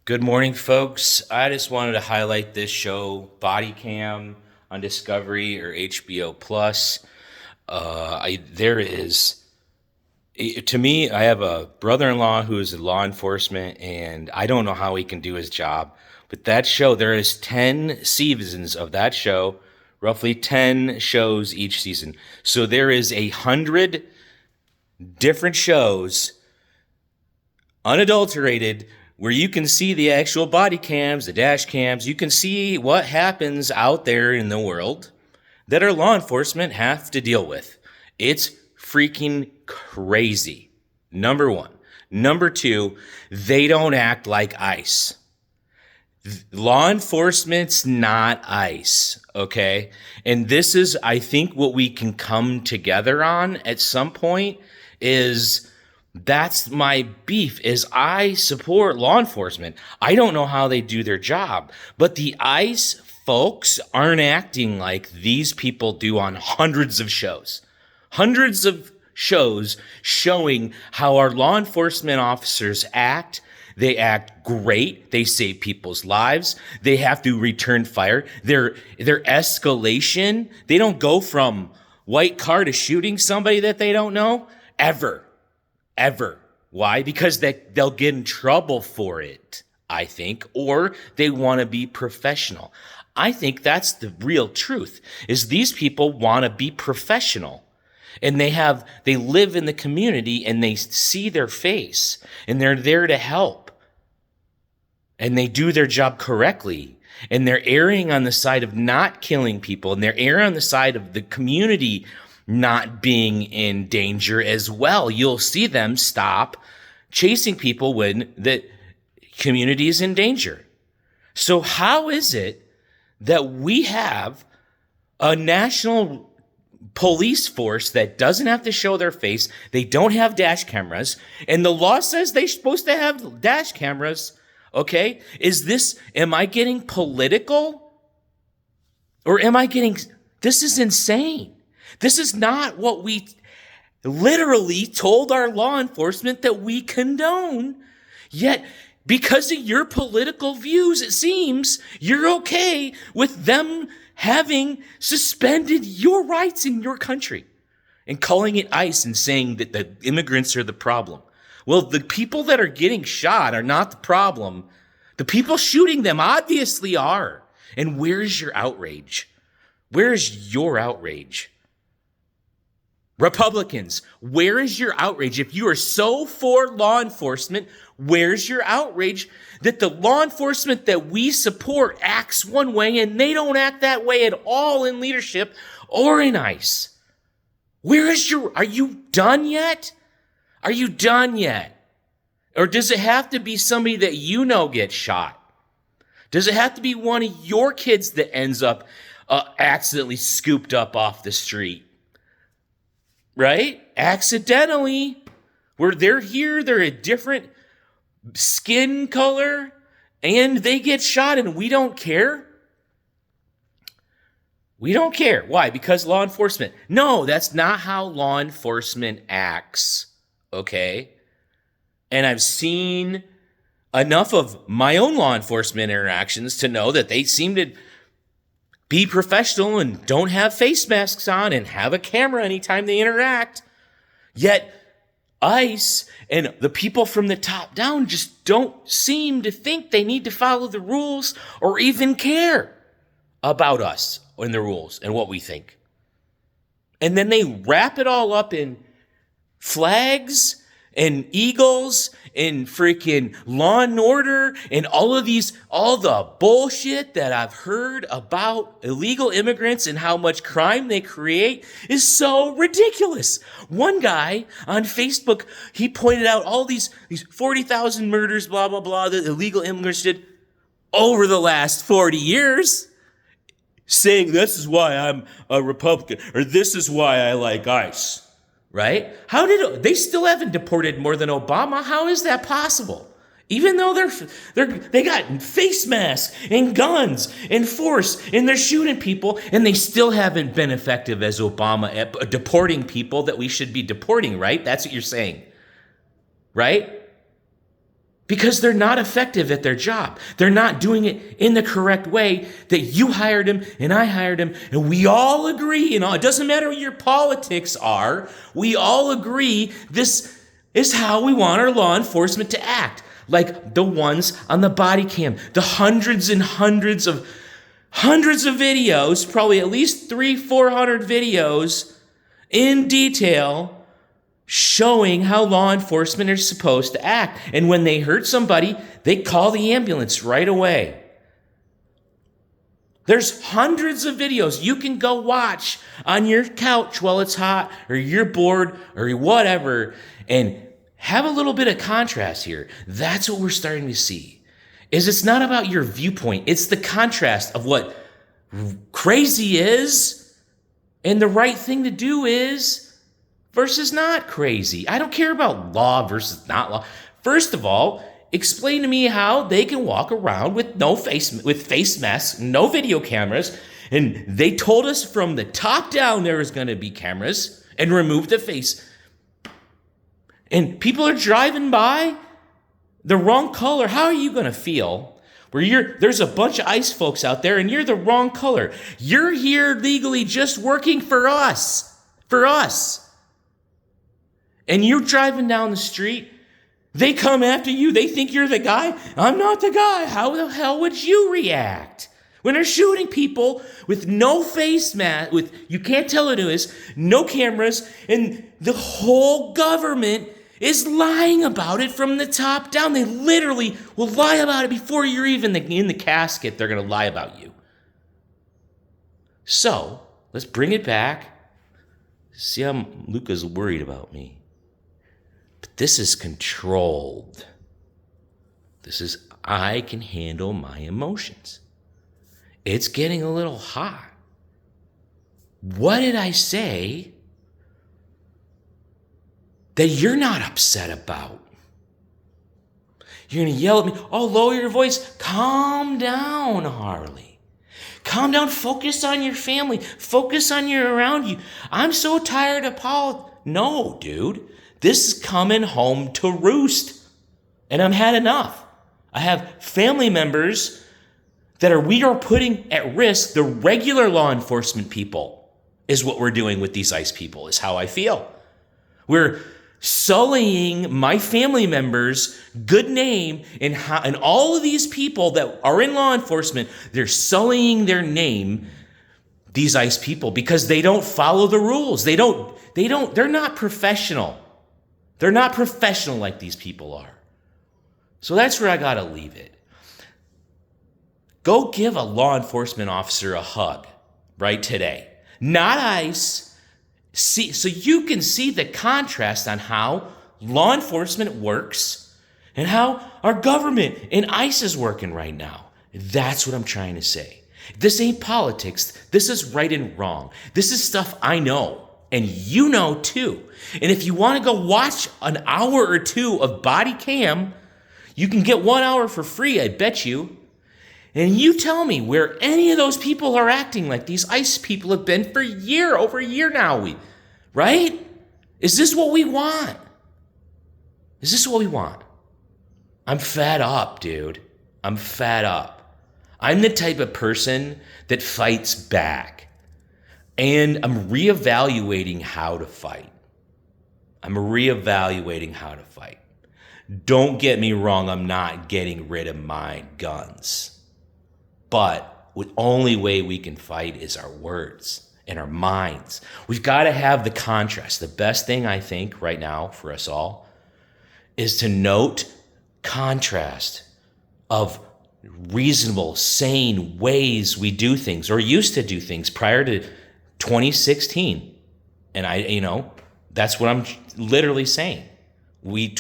Good morning, folks. I just wanted to highlight this show, Body Cam on Discovery or HBO Plus. There is, to me, I have a brother-in-law who is in law enforcement, and I don't know how he can do his job. But that show, there is 10 seasons of that show, roughly 10 shows each season. So there is 100 different shows, unadulterated, where you can see the actual body cams, the dash cams. You can see what happens out there in the world that our law enforcement have to deal with. It's freaking crazy. Number one. Number two, they don't act like ICE. Law enforcement's not ICE, okay? And this is, I think, what we can come together on at some point is that's my beef is I support law enforcement. I don't know how they do their job, but the ICE folks aren't acting like these people do on hundreds of shows. Hundreds of shows showing how our law enforcement officers act. They act great. They save people's lives. They have to return fire. Their escalation, they don't go from white car to shooting somebody that they don't know ever. Why? Because they'll get in trouble for it, I think, or they want to be professional. I think that's the real truth, is these people want to be professional. And they live in the community and they see their face and they're there to help. And they do their job correctly. And they're erring on the side of not killing people. And they're erring on the side of the community not being in danger as well. You'll see them stop chasing people when the community is in danger. So how is it that we have a national police force that doesn't have to show their face? They don't have dash cameras, and the law says they're supposed to have dash cameras. Okay? Am I getting political? Or this is insane. This is not what we literally told our law enforcement that we condone. Yet, because of your political views, it seems you're okay with them having suspended your rights in your country and calling it ICE and saying that the immigrants are the problem. Well, the people that are getting shot are not the problem. The people shooting them obviously are. And where's your outrage? Where's your outrage? Republicans, where is your outrage? If you are so for law enforcement, where's your outrage that the law enforcement that we support acts one way and they don't act that way at all in leadership or in ICE? Are you done yet? Are you done yet? Or does it have to be somebody that you know gets shot? Does it have to be one of your kids that ends up accidentally scooped up off the street? Right? Accidentally. Where they're here, they're a different skin color, and they get shot and we don't care? We don't care. Why? Because law enforcement. No, that's not how law enforcement acts. Okay? And I've seen enough of my own law enforcement interactions to know that they seem to be professional and don't have face masks on and have a camera anytime they interact. Yet ICE and the people from the top down just don't seem to think they need to follow the rules or even care about us and the rules and what we think. And then they wrap it all up in flags and eagles and freaking Law and Order and all the bullshit that I've heard about illegal immigrants and how much crime they create is so ridiculous. One guy on Facebook, he pointed out all these 40,000 murders, blah, blah, blah, that illegal immigrants did over the last 40 years, saying this is why I'm a Republican or this is why I like ICE. Right? They still haven't deported more than Obama? How is that possible? Even though they got face masks and guns and force and they're shooting people and they still haven't been effective as Obama at deporting people that we should be deporting, right? That's what you're saying. Right? because they're not effective at their job. They're not doing it in the correct way that you hired them and I hired them. And we all agree, it doesn't matter what your politics are, we all agree this is how we want our law enforcement to act. Like the ones on the body cam, the hundreds and hundreds of videos, probably at least 300-400 videos in detail showing how law enforcement are supposed to act. And when they hurt somebody, they call the ambulance right away. There's hundreds of videos you can go watch on your couch while it's hot or you're bored or whatever, and have a little bit of contrast here. That's what we're starting to see. It's not about your viewpoint. It's the contrast of what crazy is and the right thing to do is versus not crazy. I don't care about law versus not law. First of all, explain to me how they can walk around with face masks, no video cameras, and they told us from the top down there was going to be cameras and remove the face. And people are driving by the wrong color. How are you going to feel where there's a bunch of ICE folks out there and you're the wrong color? You're here legally just working for us. And you're driving down the street. They come after you. They think you're the guy. I'm not the guy. How the hell would you react when they're shooting people with no face mask, you can't tell who it is, no cameras, and the whole government is lying about it from the top down? They literally will lie about it before you're even in the casket. They're going to lie about you. So let's bring it back. See how Luca's worried about me. But this is controlled. I can handle my emotions. It's getting a little hot. What did I say that you're not upset about? You're going to yell at me, oh, lower your voice. Calm down, Harley. Calm down. Focus on your family. Focus on your around you. I'm so tired of politics. No, dude. This is coming home to roost. And I've had enough. I have family members we are putting at risk. The regular law enforcement people is what we're doing with these ICE people, is how I feel. We're sullying my family members' good name, and all of these people that are in law enforcement, they're sullying their name, these ICE people, because they don't follow the rules. They're not professional. They're not professional like these people are. So that's where I got to leave it. Go give a law enforcement officer a hug right today. Not ICE. So you can see the contrast on how law enforcement works and how our government and ICE is working right now. That's what I'm trying to say. This ain't politics. This is right and wrong. This is stuff I know, and you know too. And if you want to go watch an hour or two of body cam, you can get 1 hour for free, I bet you. And you tell me where any of those people are acting like these ICE people have been for over a year now, right? Is this what we want? Is this what we want? I'm fed up, dude. I'm fed up. I'm the type of person that fights back. And I'm reevaluating how to fight. Don't get me wrong, I'm not getting rid of my guns. But the only way we can fight is our words and our minds. We've got to have the contrast. The best thing I think right now for us all is to note contrast of reasonable, sane ways we do things or used to do things prior to 2016. And that's what I'm literally saying.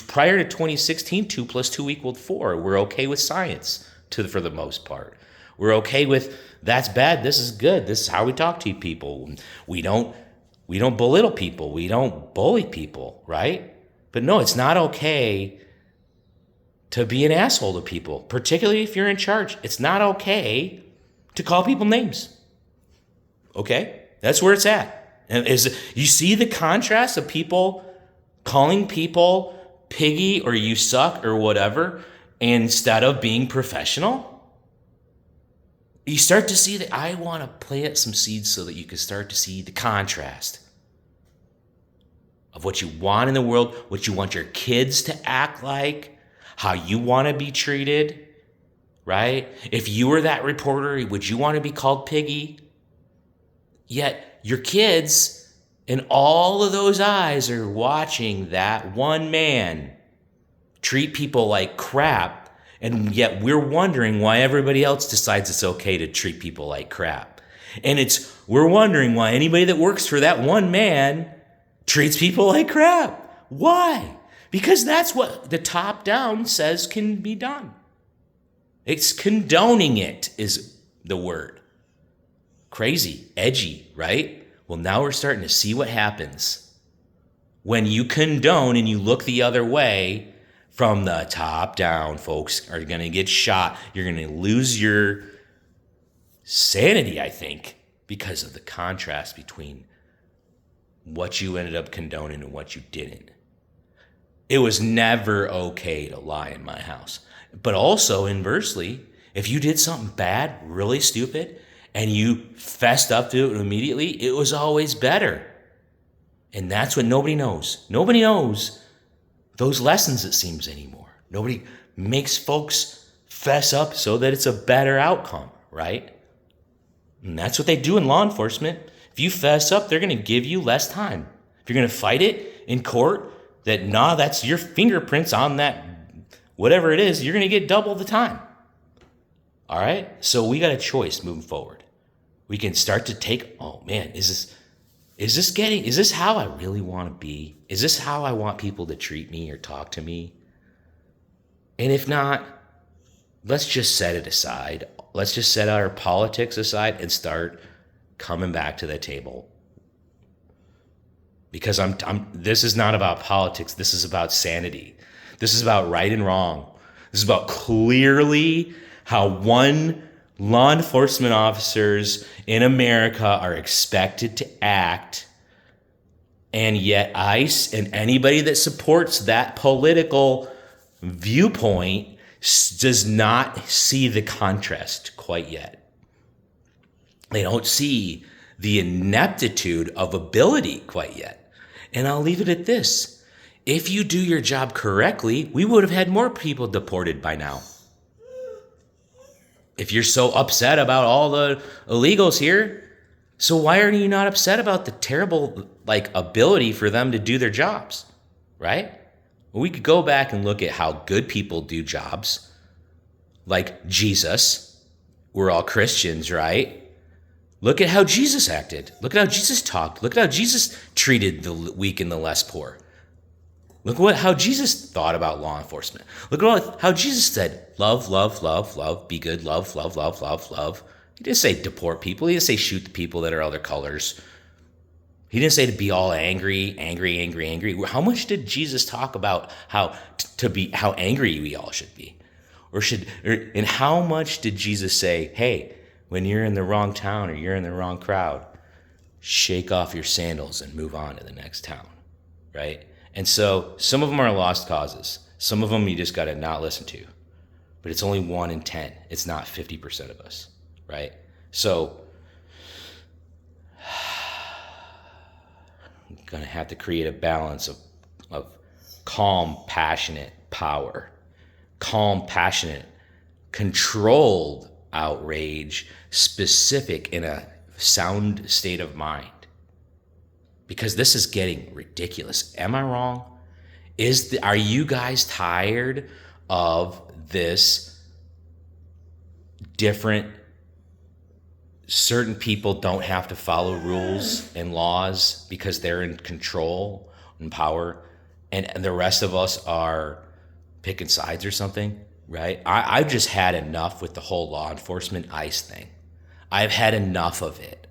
Prior to 2016, 2 + 2 = 4. We're okay with science for the most part. We're okay with that's bad, this is good. This is how we talk to people. We don't belittle people. We don't bully people, right? But no, it's not okay to be an asshole to people, particularly if you're in charge. It's not okay to call people names. Okay? That's where it's at. And you see the contrast of people calling people piggy or you suck or whatever, instead of being professional? You start to see that. I want to plant some seeds so that you can start to see the contrast of what you want in the world, what you want your kids to act like, how you want to be treated, right? If you were that reporter, would you want to be called piggy? Yet your kids and all of those eyes are watching that one man treat people like crap, and yet we're wondering why everybody else decides it's okay to treat people like crap. And we're wondering why anybody that works for that one man treats people like crap. Why? Because that's what the top down says can be done. It's condoning it is the word. Crazy, edgy, right? Well, now we're starting to see what happens when you condone and you look the other way from the top down. Folks are going to get shot. You're going to lose your sanity, I think, because of the contrast between what you ended up condoning and what you didn't. It was never okay to lie in my house. But also, inversely, if you did something bad, really stupid, and you fessed up to it immediately, it was always better. And that's what nobody knows. Nobody knows those lessons, it seems, anymore. Nobody makes folks fess up so that it's a better outcome, right? And that's what they do in law enforcement. If you fess up, they're going to give you less time. If you're going to fight it in court, that's your fingerprints on that, whatever it is, you're going to get double the time. All right? So we got a choice moving forward. We can start to take, oh man, is this how I really want to be? Is this how I want people to treat me or talk to me? And if not, let's just set it aside. Let's just set our politics aside and start coming back to the table. Because this is not about politics. This is about sanity. This is about right and wrong. This is about clearly how law enforcement officers in America are expected to act. And yet ICE and anybody that supports that political viewpoint does not see the contrast quite yet. They don't see the ineptitude of ability quite yet. And I'll leave it at this. If you do your job correctly, we would have had more people deported by now. If you're so upset about all the illegals here, so why are you not upset about the terrible ability for them to do their jobs, right? Well, we could go back and look at how good people do jobs, like Jesus. We're all Christians, right? Look at how Jesus acted. Look at how Jesus talked. Look at how Jesus treated the weak and the less poor. Look at how Jesus thought about law enforcement. Look at how Jesus said, love, love, love, love, be good, love, love, love, love, love. He didn't say deport people. He didn't say shoot the people that are other colors. He didn't say to be all angry, angry, angry, angry. How much did Jesus talk about how angry we all should be? And how much did Jesus say, hey, when you're in the wrong town or you're in the wrong crowd, shake off your sandals and move on to the next town, right? And so some of them are lost causes. Some of them you just got to not listen to. But it's only 1 in 10. It's not 50% of us, right? So I'm going to have to create a balance of calm, passionate power, calm, passionate, controlled outrage, specific in a sound state of mind. Because this is getting ridiculous. Am I wrong? Are you guys tired of this different, certain people don't have to follow rules and laws because they're in control and power, and the rest of us are picking sides or something, right? I've just had enough with the whole law enforcement ICE thing. I've had enough of it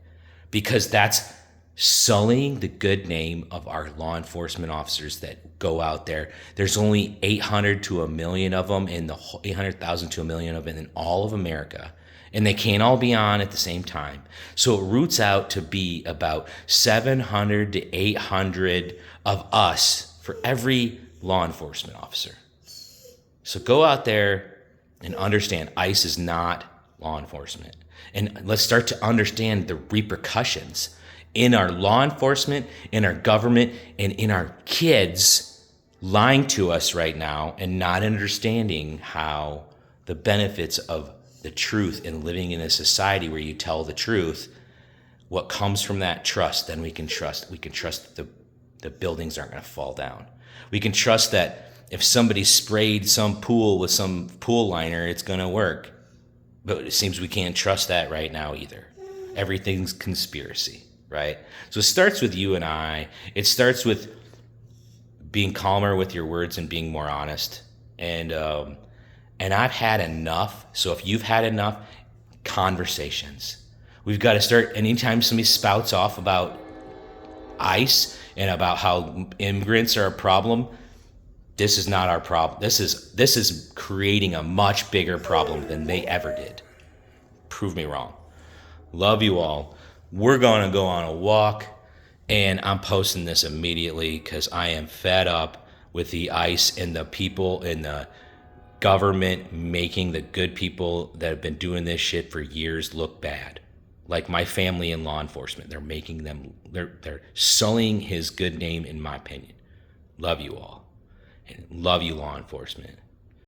because that's sullying the good name of our law enforcement officers that go out there. There's only 800 to a million of them in the 800,000 to a million of them in all of America. And they can't all be on at the same time. So it roots out to be about 700 to 800 of us for every law enforcement officer. So go out there and understand ICE is not law enforcement. And let's start to understand the repercussions in our law enforcement, in our government, and in our kids lying to us right now and not understanding how the benefits of the truth and living in a society where you tell the truth, what comes from that trust, then we can trust that the buildings aren't going to fall down. We can trust that if somebody sprayed some pool with some pool liner, it's going to work. But it seems we can't trust that right now either. Everything's conspiracy, right? So it starts with you and I. It starts with being calmer with your words and being more honest. And I've had enough. So if you've had enough, conversations. We've got to start, anytime somebody spouts off about ICE and about how immigrants are a problem, this is not our problem. This is creating a much bigger problem than they ever did. Prove me wrong. Love you all. We're going to go on a walk, and I'm posting this immediately because I am fed up with the ICE and the people in the government making the good people that have been doing this shit for years look bad. Like my family in law enforcement. They're making them, they're sullying his good name, in my opinion. Love you all. And love you, law enforcement.